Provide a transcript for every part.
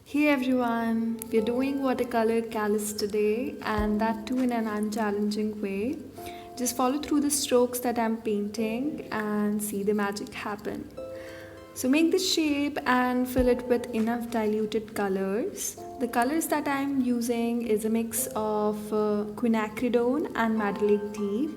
Hey everyone, we're doing watercolor callus today and that too in an unchallenging way. Just follow through the strokes that I'm painting and see the magic happen. So make the shape and fill it with enough diluted colors. The colors that I'm using is a mix of quinacridone and madeleine tea.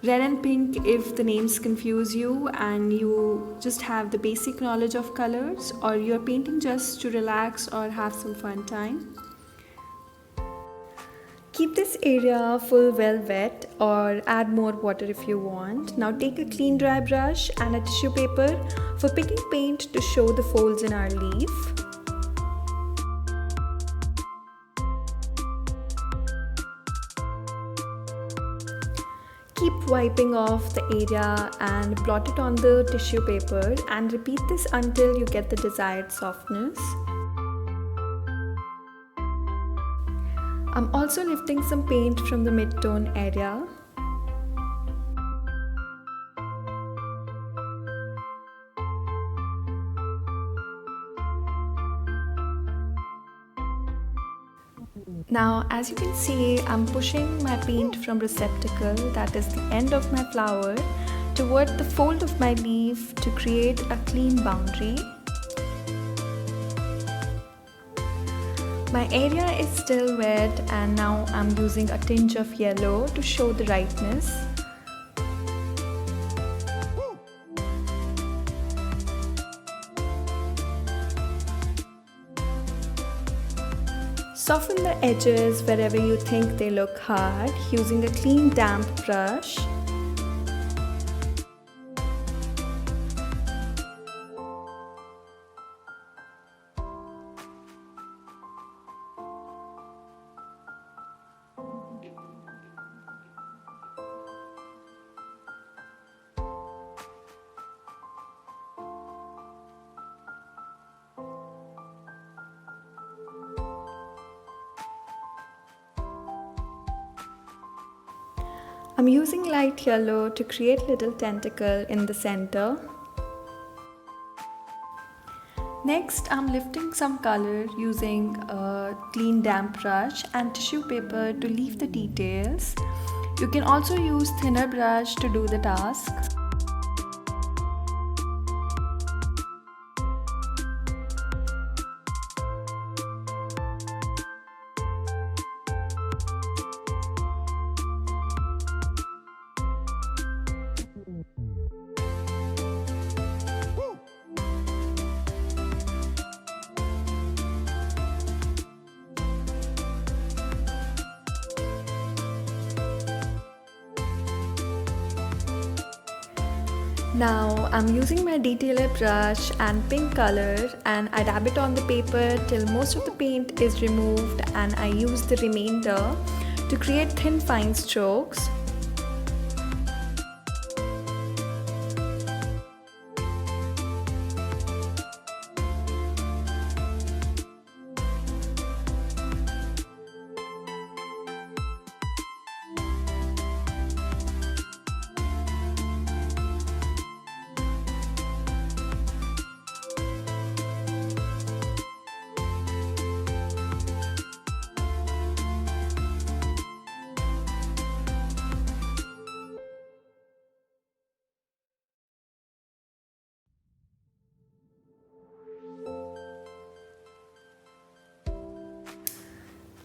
Red and pink if the names confuse you and you just have the basic knowledge of colors, or you're painting just to relax or have some fun time. Keep this area full well wet or add more water if you want. Now take a clean dry brush and a tissue paper for picking paint to show the folds in our leaf. Keep wiping off the area and blot it on the tissue paper and repeat this until you get the desired softness. I'm also lifting some paint from the mid-tone area. Now, as you can see, I'm pushing my paint from receptacle, that is the end of my flower, toward the fold of my leaf to create a clean boundary. My area is still wet and now I'm using a tinge of yellow to show the rightness. Soften the edges wherever you think they look hard using a clean damp brush. I'm using light yellow to create little tentacle in the center. Next, I'm lifting some color using a clean damp brush and tissue paper to leave the details. You can also use thinner brush to do the task. Now I'm using my detailer brush and pink color and I dab it on the paper till most of the paint is removed, and I use the remainder to create thin fine strokes.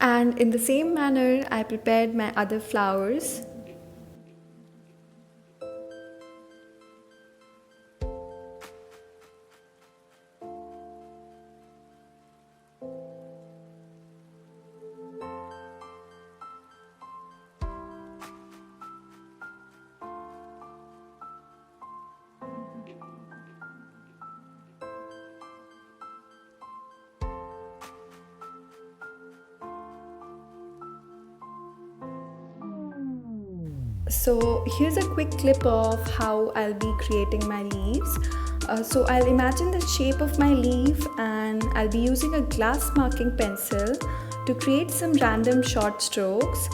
And in the same manner, I prepared my other flowers. So here's a quick clip of how I'll be creating my leaves. So I'll imagine the shape of my leaf and I'll be using a glass marking pencil to create some random short strokes.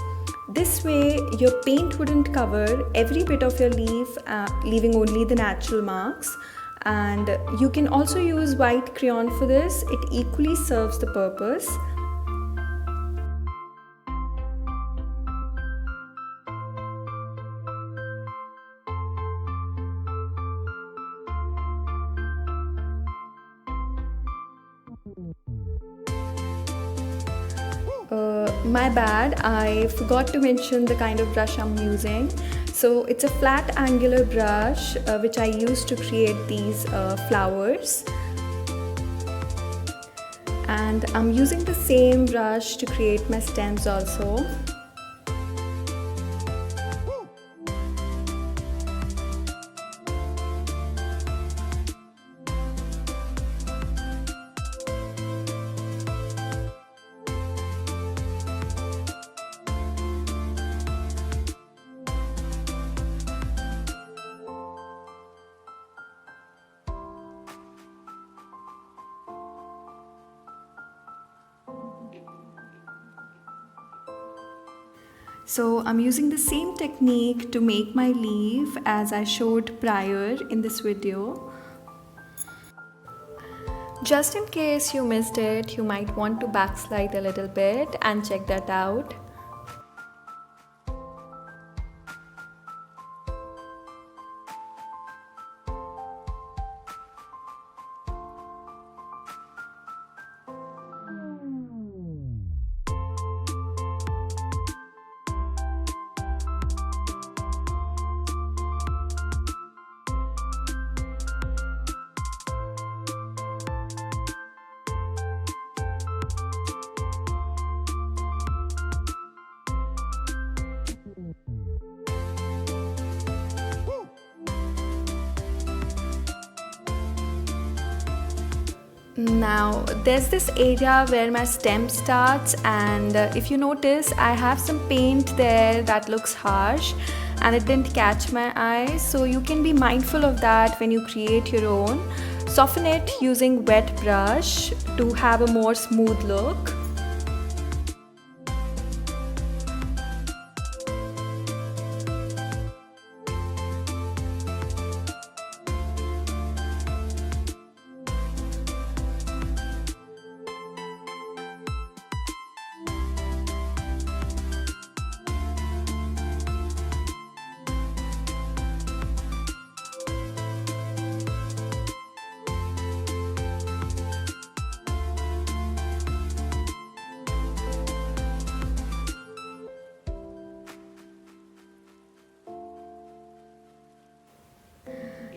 This way your paint wouldn't cover every bit of your leaf, leaving only the natural marks. And you can also use white crayon for this, it equally serves the purpose. My bad, I forgot to mention the kind of brush I'm using. So it's a flat angular brush which I use to create these flowers. And I'm using the same brush to create my stems also. So I'm using the same technique to make my leaf as I showed prior in this video. Just in case you missed it, you might want to backslide a little bit and check that out. Now there's this area where my stem starts, and if you notice, I have some paint there that looks harsh and it didn't catch my eye, so you can be mindful of that when you create your own. Soften it using wet brush to have a more smooth look.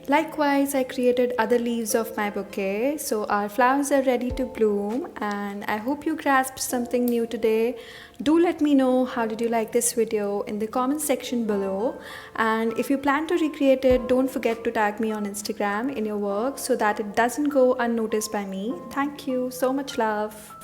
Likewise, I created other leaves of my bouquet, so our flowers are ready to bloom, and I hope you grasped something new today. Do let me know how did you like this video in the comment section below, and if you plan to recreate it, don't forget to tag me on Instagram in your work so that it doesn't go unnoticed by me. Thank you, so much love.